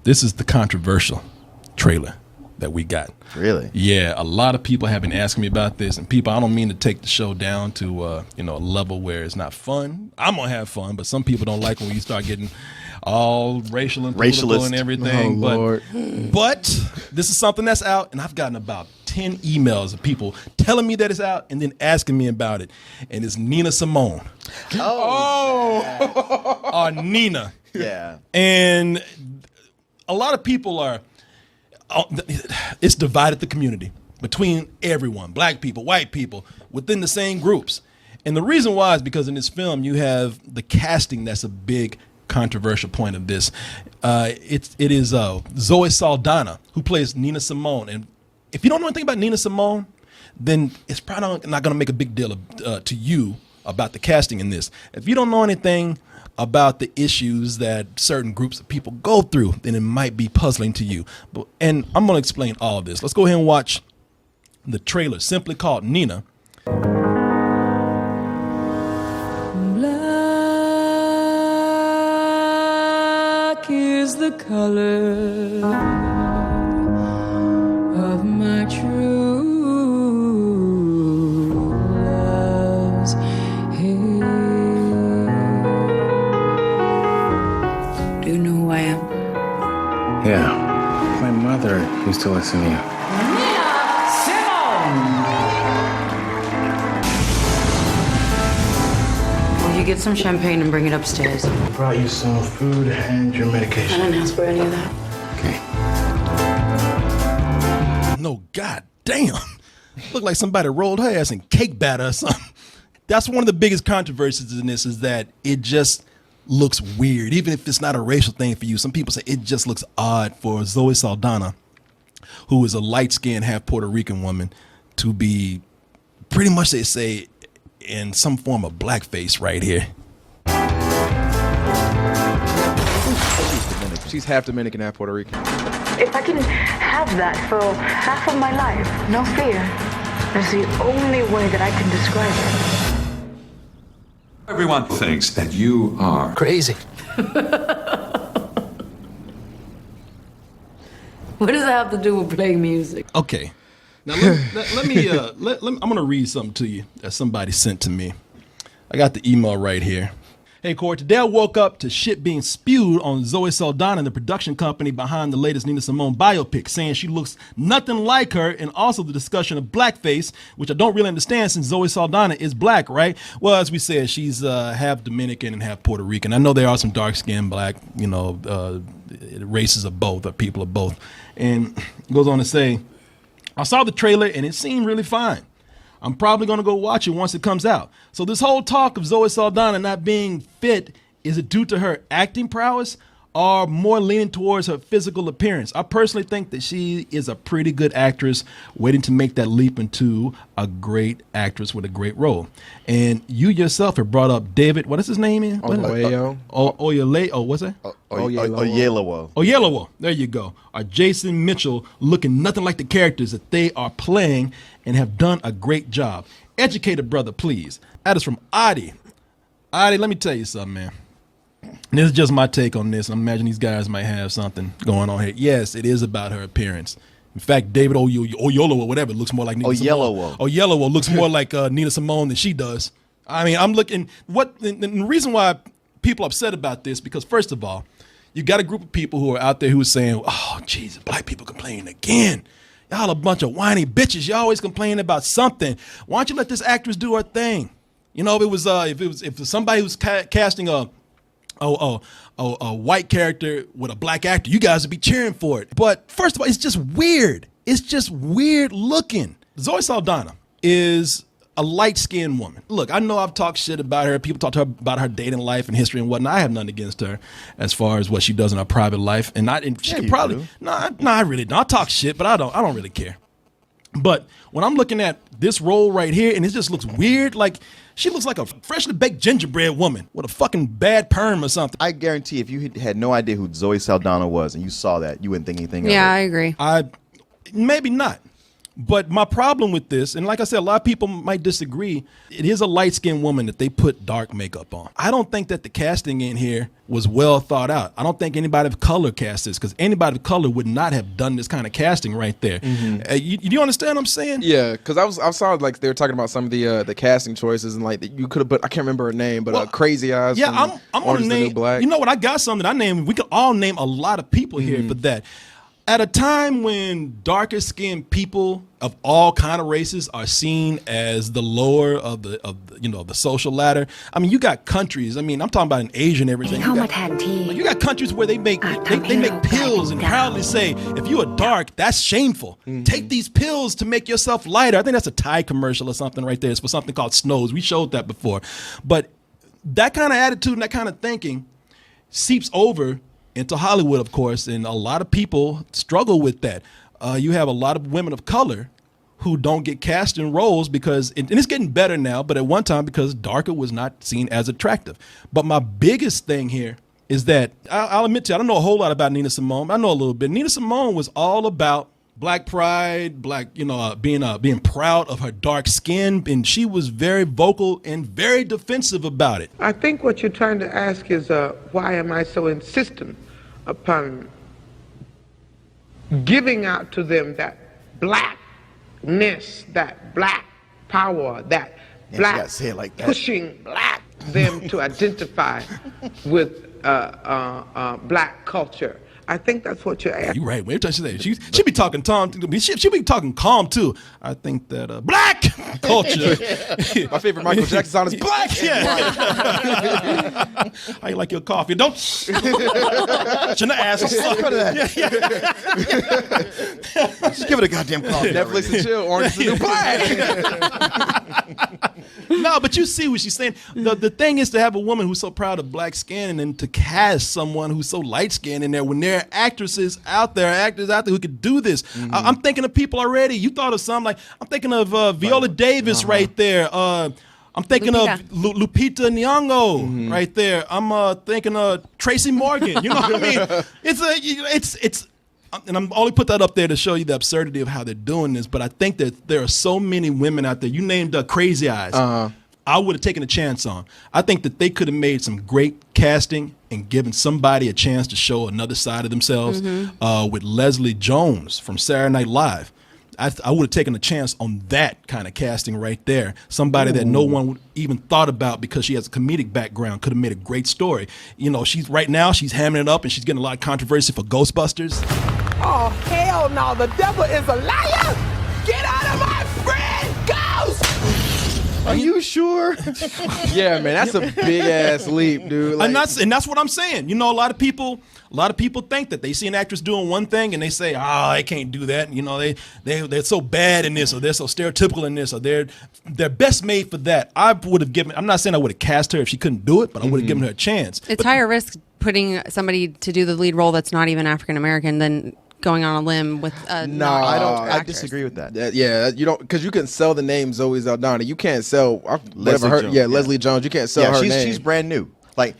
This is the controversial trailer that we got. Really? Yeah, a lot of people have been asking me about this, and people, I don't mean to take the show down to a level where it's not fun. I'm gonna have fun, but some people don't like when you start getting all racial and political and everything. But this is something that's out, and I've gotten about 10 emails of people telling me that it's out and then asking me about it. And it's Nina Simone. Nina. Yeah. And a lot of people it's divided the community between everyone, black people, white people, within the same groups. And the reason why is because in this film, you have the casting that's a big controversial point of this. It is Zoe Saldana, who plays Nina Simone. And if you don't know anything about Nina Simone, then it's probably not going to make a big deal to you about the casting in this. If you don't know anything about the issues that certain groups of people go through, then it might be puzzling to you. And I'm going to explain all of this. Let's go ahead and watch the trailer, simply called Nina. Black is the color of my true love's hair. Do you know who I am? Yeah, my mother used to listen to you. Nina Simone! Will you get some champagne and bring it upstairs? I brought you some food and your I medication. didn't ask for any of that. Okay. No, god damn. Look like somebody rolled her ass in cake batter or something. That's one of the biggest controversies in this, is that it just looks weird. Even if it's not a racial thing for you, some people say it just looks odd for Zoe Saldana, who is a light-skinned, half Puerto Rican woman, to be pretty much, they say, in some form of blackface right here. She's half Dominican, half Puerto Rican. If I can have that for half of my life, no fear, that's the only way that I can describe it. Everyone thinks that you are crazy. What does that have to do with playing music? Okay. Now let me I'm gonna read something to you that somebody sent to me. I got the email right here. Hey, Corey, today I woke up to shit being spewed on Zoe Saldana and the production company behind the latest Nina Simone biopic, saying she looks nothing like her, and also the discussion of blackface, which I don't really understand since Zoe Saldana is black, right? Well, as we said, she's half Dominican and half Puerto Rican. I know there are some dark-skinned black, races of both, or people of both. And it goes on to say, I saw the trailer and it seemed really fine. I'm probably going to go watch it once it comes out. So this whole talk of Zoe Saldana not being fit, is it due to her acting prowess or more leaning towards her physical appearance? I personally think that she is a pretty good actress waiting to make that leap into a great actress with a great role. And you yourself have brought up David, what is his name? Oyelowo. There you go. Or Jason Mitchell, looking nothing like the characters that they are playing, and have done a great job. Educated brother, please. That is from Adi. Adi, let me tell you something, man. And this is just my take on this. I imagine these guys might have something going on here. Yes, it is about her appearance. In fact, David Oyelowo or whatever looks more like Nina Simone. Oyelowo looks more like Nina Simone than she does. I mean, I'm looking, the reason why people are upset about this, because first of all, you got a group of people who are out there who are saying, oh, Jesus, black people complaining again. Y'all a bunch of whiny bitches. Y'all always complaining about something. Why don't you let this actress do her thing? You know, if somebody who's casting a white character with a black actor, you guys would be cheering for it. But first of all, it's just weird. It's just weird looking. Zoe Saldana is a light-skinned woman. Look, I know I've talked shit about her. People talk to her about her dating life and history and whatnot. I have nothing against her as far as what she does in her private life. And she could probably, I really don't. I talk shit, but I don't really care. But when I'm looking at this role right here, and it just looks weird, like she looks like a freshly baked gingerbread woman with a fucking bad perm or something. I guarantee if you had no idea who Zoe Saldana was and you saw that, you wouldn't think anything of it. Yeah, I agree. Maybe not. But my problem with this, and like I said, a lot of people might disagree, it is a light-skinned woman that they put dark makeup on. I don't think that the casting in here was well thought out. I don't think anybody of color cast this, because anybody of color would not have done this kind of casting right there. You understand what I'm saying? Yeah, because I saw like they were talking about some of the casting choices and like you could have put, I can't remember her name, but Crazy Eyes. Yeah, from I'm Orange gonna is the New name. Black. You know what? I got something I named. We could all name a lot of people here for that. At a time when darker skinned people of all kind of races are seen as the lower of the social ladder. I mean, you got countries. I mean, I'm talking about in Asia and everything. You got countries where they make pills and proudly say, if you are dark, that's shameful. Take these pills to make yourself lighter. I think that's a Thai commercial or something right there. It's for something called Snows. We showed that before. But that kind of attitude and that kind of thinking seeps over into Hollywood, of course, and a lot of people struggle with that. You have a lot of women of color who don't get cast in roles because, and it's getting better now, but at one time because darker was not seen as attractive. But my biggest thing here is that, I'll admit to you, I don't know a whole lot about Nina Simone. I know a little bit. Nina Simone was all about Black pride, being proud of her dark skin, and she was very vocal and very defensive about it. I think what you're trying to ask is why am I so insistent upon giving out to them that blackness, that black power, that black pushing black them to identify with black culture. I think that's what you're asking. You're right. Every time she be talking Tom. She be talking calm too. I think that black culture. My favorite Michael Jackson song is Black. Yeah. How you like your coffee? Don't. Shouldn't have asked. Just give it a goddamn coffee. Netflix and chill. Orange is the New Black. No, but you see what she's saying. The thing is to have a woman who's so proud of black skin and then to cast someone who's so light skinned in there when there are actors out there who could do this. I'm thinking of people already. You thought of some, like I'm thinking of Viola Davis right there. I'm thinking of Lupita Nyong'o right there. I'm thinking of Tracy Morgan. You know what I mean? It's and I'm only put that up there to show you the absurdity of how they're doing this. But I think that there are so many women out there. You named Crazy Eyes. I would have taken a chance on. I think that they could have made some great casting and given somebody a chance to show another side of themselves. With Leslie Jones from Saturday Night Live. I would have taken a chance on that kind of casting right there. Somebody that no one would even thought about because she has a comedic background could have made a great story. You know, she's hamming it up and she's getting a lot of controversy for Ghostbusters. Oh, hell no, the devil is a liar! Get out of my friend, Ghost! Are you sure? Yeah, man, that's a big ass leap, dude. Like, and that's what I'm saying. You know, a lot of people think that they see an actress doing one thing and they say, I can't do that. You know, they're so bad in this, or they're so stereotypical in this, or they're best made for that. I'm not saying I would have cast her if she couldn't do it, but I would have given her a chance. It's higher risk putting somebody to do the lead role that's not even African American than going on a limb with I disagree with that. You don't, because you can sell the name Zoe Saldana. You can't sell Leslie Jones. Leslie Jones. You can't sell her name. She's brand new. Like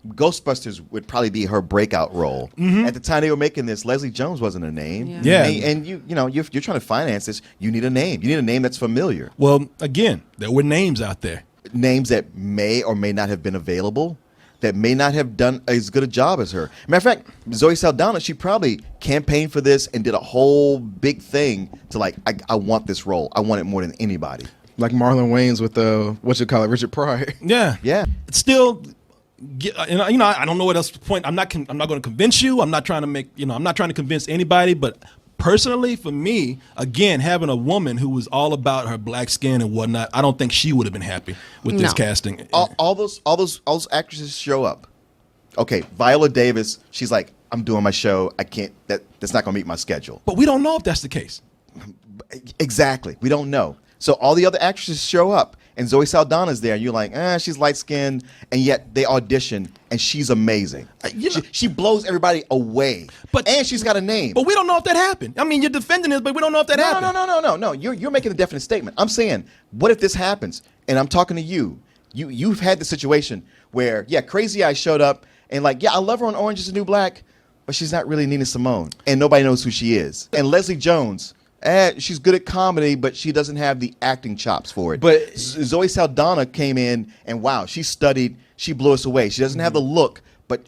Ghostbusters would probably be her breakout role. At the time they were making this, Leslie Jones wasn't a name. Yeah. And you're trying to finance this. You need a name. You need a name that's familiar. Well, again, there were names out there. Names that may or may not have been available, that may not have done as good a job as her. Matter of fact, Zoe Saldana, she probably campaigned for this and did a whole big thing to I want this role. I want it more than anybody. Like Marlon Wayans with Richard Pryor. Yeah. Yeah. It's still, I don't know what else to point. I'm not going to convince you. I'm not trying to convince anybody, but personally, for me, again, having a woman who was all about her black skin and whatnot, I don't think she would have been happy with this casting. All those actresses show up. Okay, Viola Davis, she's like, I'm doing my show. I can't. That's not going to meet my schedule. But we don't know if that's the case. Exactly, we don't know. So all the other actresses show up, and Zoe Saldana's there, and you're like, she's light skinned, and yet they audition, and she's amazing. She blows everybody away. And she's got a name. But we don't know if that happened. I mean, you're defending this, but we don't know if that happened. No. You're making a definite statement. I'm saying, what if this happens? And I'm talking to you. You've had the situation where, Crazy Eyes showed up, and I love her on Orange is the New Black, but she's not really Nina Simone, and nobody knows who she is. And Leslie Jones, she's good at comedy, but she doesn't have the acting chops for it. But Zoe Saldana came in and wow, she studied. She blew us away. She doesn't have the look,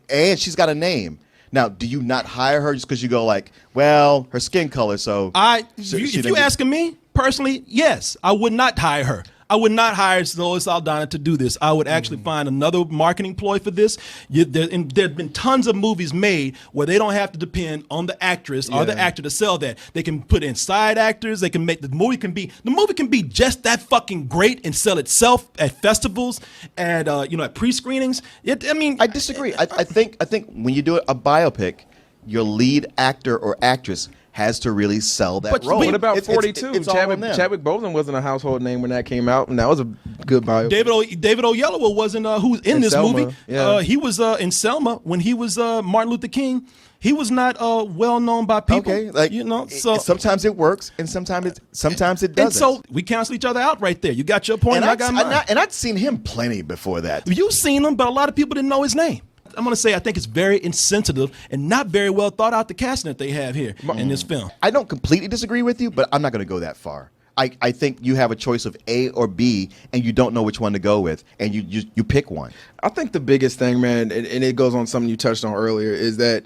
and she's got a name. Now, do you not hire her just because you go like, well, her skin color? So if you asking me personally, yes, I would not hire her. I would not hire Zoe Saldana to do this. I would actually find another marketing ploy for this. There have been tons of movies made where they don't have to depend on the actress or the actor to sell that. They can put in side actors. They can make the movie can be just that fucking great and sell itself at festivals and at pre-screenings. I disagree. I think when you do a biopic, your lead actor or actress has to really sell that role. What about 42? It's all on them. Chadwick Boseman wasn't a household name when that came out, and that was a good bio. David Oyelowo wasn't who's in this Selma, movie. yeah. He was in Selma when he was Martin Luther King. He was not well known by people. Okay, so sometimes it works and sometimes it doesn't. And so we cancel each other out right there. You got your point, and I got mine. And I'd seen him plenty before that. You've seen him, but a lot of people didn't know his name. I'm going to say I think it's very insensitive and not very well thought out the casting that they have here in this film. I don't completely disagree with you, but I'm not going to go that far. I think you have a choice of A or B, and you don't know which one to go with, and you pick one. I think the biggest thing, man, and it goes on something you touched on earlier, is that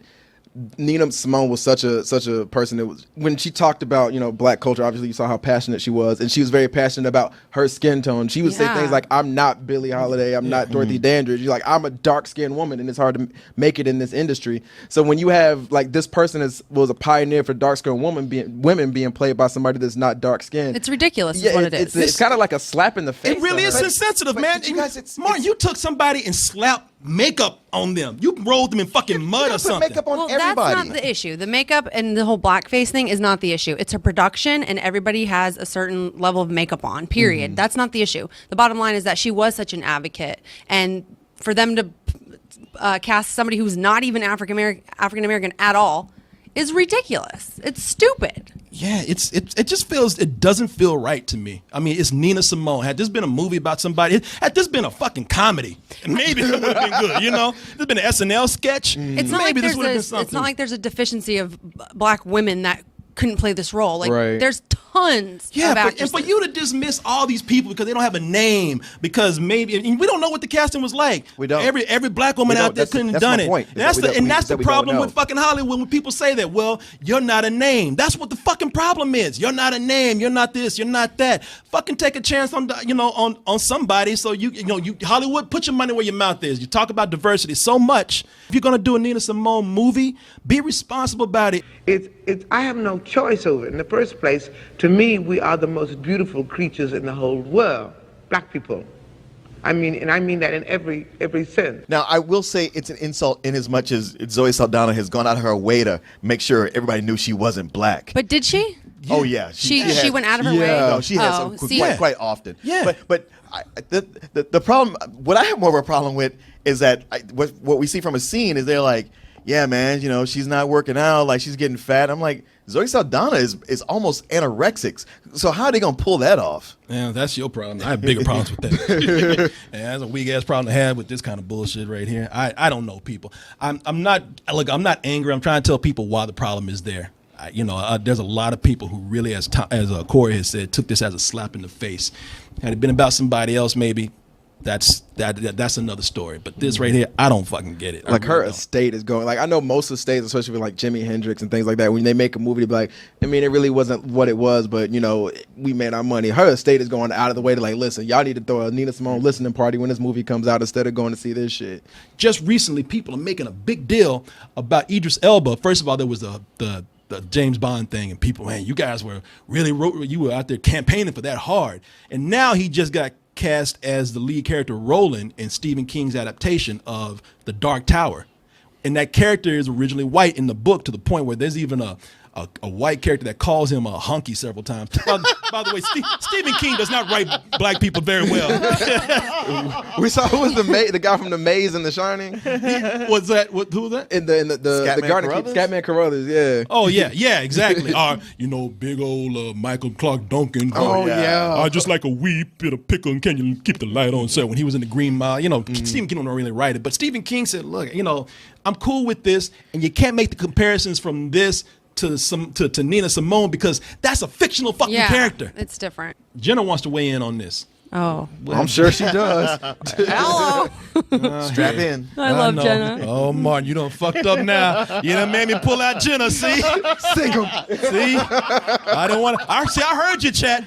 Nina Simone was such a person that was, when she talked about, black culture, obviously you saw how passionate she was, and she was very passionate about her skin tone. She would say things like, I'm not Billie Holiday, I'm not Dorothy Dandridge. You're like, I'm a dark-skinned woman, and it's hard to make it in this industry. So when you have, like, this person was a pioneer for dark-skinned women being played by somebody that's not dark-skinned. It's ridiculous is what it is. It's kind of like a slap in the face. It really is insensitive, man. Martin, you took somebody and slapped makeup on them. You rolled them in fucking mud or something. Makeup on everybody. That's not the issue. The makeup and the whole blackface thing is not the issue. It's a production, and everybody has a certain level of makeup on, period. That's not the issue. The bottom line is that she was such an advocate, and for them to cast somebody who's not even African American at all is ridiculous. It's stupid. Yeah, it just feels, it doesn't feel right to me. I mean, it's Nina Simone. Had this been a movie about somebody, had this been a fucking comedy, maybe it would have been good, There's been an SNL sketch. It's not like this would have been something. It's not like there's a deficiency of black women that couldn't play this role. Like, there's tons of actresses. And for you to dismiss all these people because they don't have a name, because maybe, and we don't know what the casting was like. We don't. Every black woman out there couldn't have done it. Point. That's the problem with fucking Hollywood when people say that. Well, you're not a name. That's what the fucking problem is. You're not a name. You're not this. You're not that. Fucking take a chance on on somebody. So you Hollywood, put your money where your mouth is. You talk about diversity so much. If you're gonna do a Nina Simone movie, be responsible about it. I have no choice over it. In the first place, to me, we are the most beautiful creatures in the whole world, black people. I mean that in every sense. Now, I will say it's an insult in as much as Zoe Saldana has gone out of her way to make sure everybody knew she wasn't black. But did she? Oh yeah, she went out of her way. No, she has quite often. Yeah, but the problem, what I have more of a problem with is that what we see from a scene is they're like, yeah, man, she's not working out, like she's getting fat. I'm like, Zoe Saldana is almost anorexic. So how are they gonna pull that off? Yeah, that's your problem. I have bigger problems with that. That's a weak ass problem to have with this kind of bullshit right here. I don't know people. I'm not angry. I'm trying to tell people why the problem is there. There's a lot of people who really, as Corey has said, took this as a slap in the face. Had it been about somebody else, maybe that's another story. But this right here, I don't fucking get it. Like her estate is going. Like I know most of the states, especially with like Jimi Hendrix and things like that, when they make a movie, they be like, I mean, it really wasn't what it was, but we made our money. Her estate is going out of the way to like, listen, y'all need to throw a Nina Simone listening party when this movie comes out instead of going to see this shit. Just recently, people are making a big deal about Idris Elba. First of all, there was the James Bond thing, and people, man, you guys were you were out there campaigning for that hard, and now he just got cast as the lead character Roland in Stephen King's adaptation of The Dark Tower, and that character is originally white in the book to the point where there's even a white character that calls him a hunky several times. By the way, Stephen King does not write black people very well. We saw who was the guy from The Maze and The Shining. Who was that? In the Garden Scatman Carruthers, yeah. Oh yeah, exactly. Big old Michael Clark Duncan. Oh yeah. Just like a wee bit of pickle, and can you keep the light on? So when he was in the Green Mile, Stephen King don't really write it, but Stephen King said, look, I'm cool with this, and you can't make the comparisons from this to Nina Simone because that's a fictional fucking character. It's different. Jenna wants to weigh in on this. Oh, well, I'm sure she does. Hello. Strap in. I love Jenna. Oh, Martin, you done fucked up now. You done made me pull out Jenna. See, Single. see. I don't want to. I heard you, chat.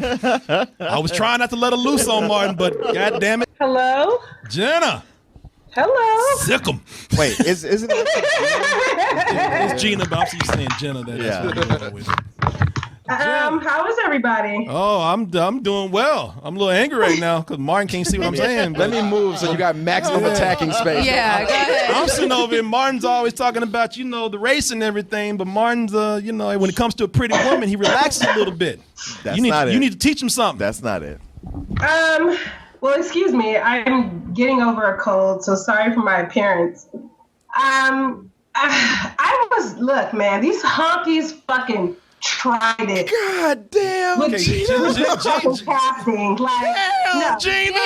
I was trying not to let her loose on Martin, but god damn it, Hello? Jenna. Hello? Sick 'em. Wait, isn't it? It's Gina, but I'm just saying Jenna. That's what I'm going with. How is everybody? Oh, I'm doing well. I'm a little angry right now because Martin can't see what I'm saying. Let me move so you got maximum attacking space. Yeah, go ahead. I'm sitting over here. Martin's always talking about, the race and everything, but Martin's, when it comes to a pretty woman, he relaxes a little bit. That's not it. You need to teach him something. That's not it. Well, excuse me. I'm getting over a cold, so sorry for my appearance. Look, man, these honkies fucking tried it. God damn. Look, Okay, casting. Like, no. Gina.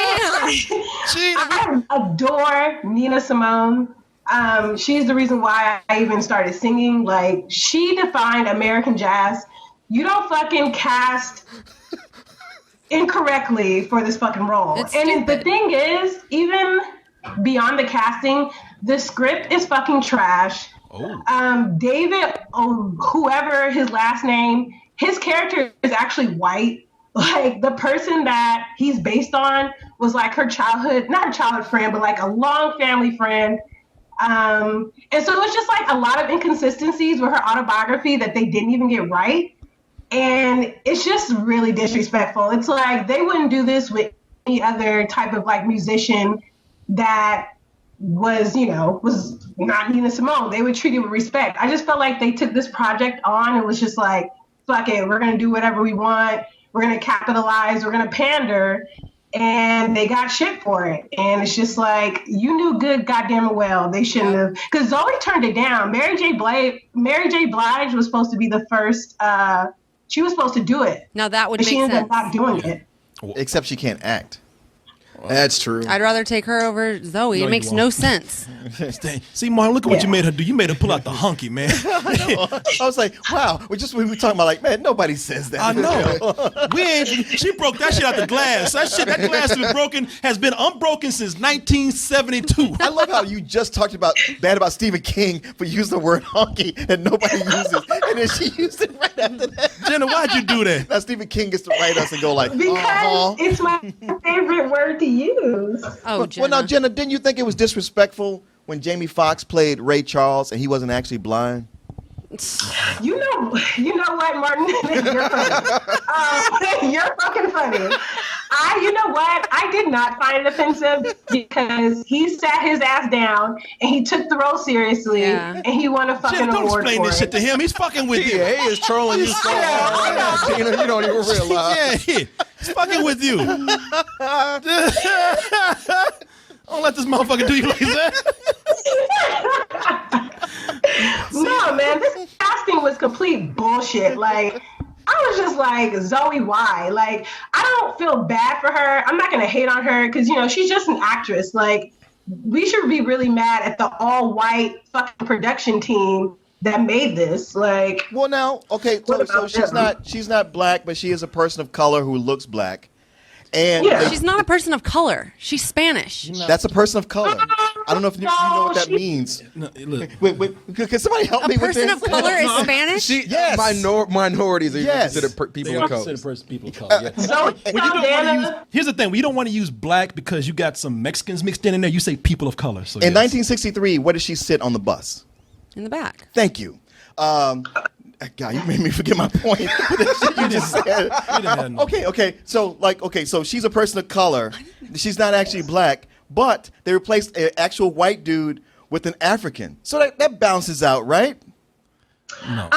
I adore Nina Simone. She's the reason why I even started singing. Like, she defined American jazz. You don't fucking cast incorrectly for this fucking role. And the thing is, even beyond the casting, the script is fucking trash. David, whoever his last name, his character is actually white. Like, the person that he's based on was like her childhood, not a childhood friend, but like a long family friend. And so it was just like a lot of inconsistencies with her autobiography that they didn't even get right. And it's just really disrespectful. It's like they wouldn't do this with any other type of like musician that was not Nina Simone. They would treat it with respect. I just felt like they took this project on and was just like, fuck it, we're going to do whatever we want. We're going to capitalize. We're going to pander. And they got shit for it. And it's just like, you knew good goddamn well they shouldn't have. Because Zoe turned it down. Mary J. Blige was supposed to be the first. She was supposed to do it. Now that would make sense. She ended up not doing it. Except she can't act. That's true. I'd rather take her over Zoe. No, it makes no sense. See, Martin, look at what you made her do. You made her pull out the hunky, man. I was like, wow. We were talking about like, man, nobody says that. I know. She broke that shit out the glass. That glass has been unbroken since 1972. I love how you just talked bad about Stephen King for using the word honky that nobody uses. And then she used it right after that. Jenna, why'd you do that? Now Stephen King gets to write us and go like, because it's my favorite word to use. Oh, Well, now, Jenna, didn't you think it was disrespectful when Jamie Foxx played Ray Charles and he wasn't actually blind? You know what, Martin? You're funny. You're fucking funny. You know what? I did not find it offensive because he sat his ass down and he took the role seriously and he won a fucking Jenna, don't award explain for this it. shit to him. He's fucking with you. Yeah, he is trolling you so hard. Gina, you don't even realize. Yeah, he's fucking with you. Don't let this motherfucker do you like that. No, man, this casting was complete bullshit. Like, I was just like, Zoe, why? Like, I don't feel bad for her. I'm not going to hate on her because, she's just an actress. Like, we should be really mad at the all-white fucking production team that made this. Like, well, now, okay, so she's not black, but she is a person of color who looks black. And she's not a person of color. She's Spanish. That's a person of color. I don't know if you know what that means. No, look. Wait, can somebody help me with this? A person of color is Spanish? Yes. Minorities are even considered people of color. People of color. Yeah. Here's the thing: we don't want to use black because you got some Mexicans mixed in there. You say people of color. So in 1963, where did she sit on the bus? In the back. Thank you. God, you made me forget my point. You just said. Okay. So she's a person of color. She's not actually black, but they replaced an actual white dude with an African. So that balances out, right? No.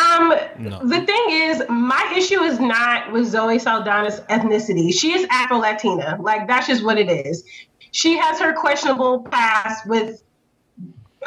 The thing is, my issue is not with Zoe Saldana's ethnicity. She is Afro-Latina. Like, that's just what it is. She has her questionable past with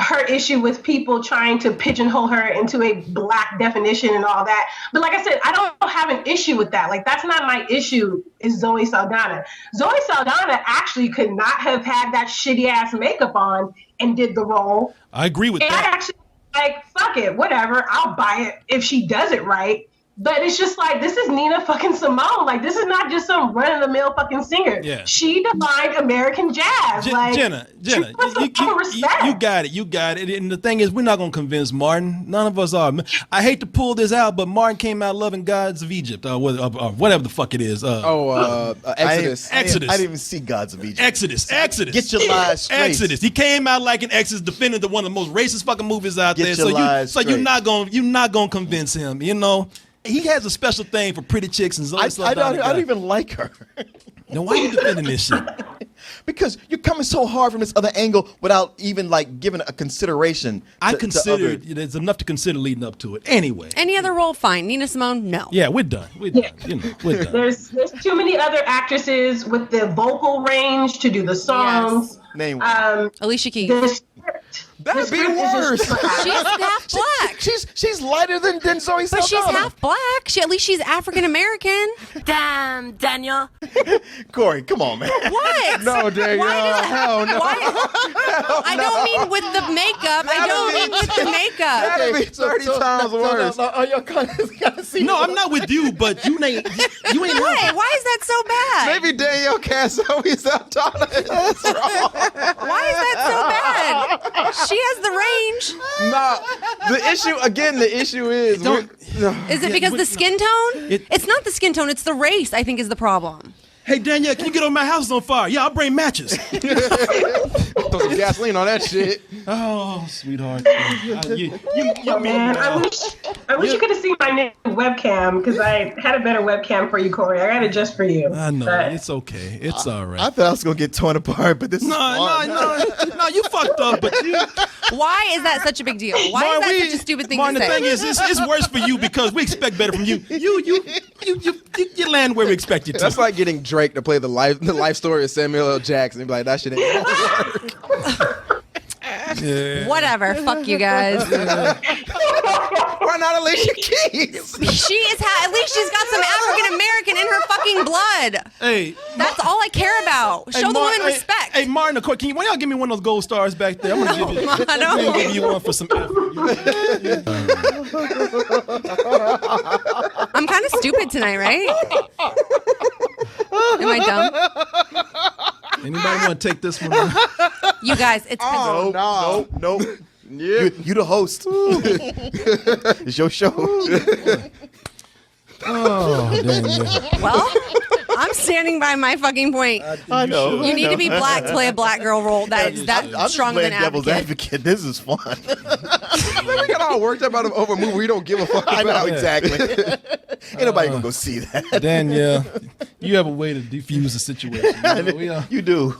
her issue with people trying to pigeonhole her into a black definition and all that. But like I said, I don't have an issue with that. Like, that's not my issue, is Zoe Saldana. Zoe Saldana actually could not have had that shitty ass makeup on and did the role. I agree with that. I actually like, fuck it, whatever. I'll buy it if she does it right. But it's just like, this is Nina fucking Simone. Like, this is not just some run-of-the-mill fucking singer. Yeah. She defined American jazz. Jenna, you got it. You got it. And the thing is, we're not going to convince Martin. None of us are. I hate to pull this out, but Martin came out loving Gods of Egypt, or whatever the fuck it is. Exodus. I didn't even see Gods of Egypt. Exodus. Get your lies straight. Exodus. He came out like an Exodus, defending one of the most racist fucking movies out there. Your lies So you're straight. not gonna convince him. You know, he has a special thing for pretty chicks and Zoe Saldana. I don't even like her. Now why are you defending this shit? Because you're coming so hard from this other angle without even like giving a consideration. I considered there's enough to consider leading up to it. Anyway, Any other role, fine. Nina Simone, no. yeah, we're done. We're done. You know, we're done. There's too many other actresses with the vocal range to do the songs. Name one. Alicia Keys. The script. That'd be worse. She's half black. She's lighter than Zoe Saldana. But she's half black. At least she's African American. Damn, Daniel. Corey, come on, man. What? No, Daniel. Hell no. I don't mean with the makeup. I don't mean with the makeup. That'd be 30 times worse. You're kind of see. No, I'm not with you, but you ain't. Why? Why is that so bad? Maybe Danielle cast Zoe Saldana. That's wrong. Why is that so bad? She has the range. No, the issue is. Is it because the skin tone? It's not the skin tone. It's the race, I think, is the problem. Hey, Danielle, can you get on my house on fire? Yeah, I'll bring matches. Throw some gasoline on that shit. Oh, sweetheart. Man, I wish you could have seen my new webcam, because I had a better webcam for you, Corey. I got it just for you. I know. But It's okay. It's all right. I thought I was gonna get torn apart, but this is No, you fucked up, but you. Why is that such a big deal? Why is that such a stupid thing Martin, to say? the thing is, it's worse for you because we expect better from you. You land where we expect you to. That's like getting Drake to play the life story of Samuel L. Jackson. Be like, that shit ain't gonna work. Yeah. Whatever. Fuck you guys. Why not Alicia Keys? She is. At least she's got some African American in her fucking blood. Hey, That's all I care about. Show the women respect. Hey, Martin, can you, why y'all give me one of those gold stars back there? I'm gonna give you one for some effort. I'm kind of stupid tonight, right? Am I dumb? Anybody want to take this one? You guys, it's Nope. Yeah. You the host. It's your show. Oh, damn, yeah. well. I'm standing by my fucking point. I know. You need to be black to play a black girl role that is that I'm strong of just an playing devil's advocate. advocate. This is fun. We got all worked up over a movie we don't give a fuck about. I know, exactly. Ain't nobody gonna go see that. Danielle, you have a way to defuse the situation. You do.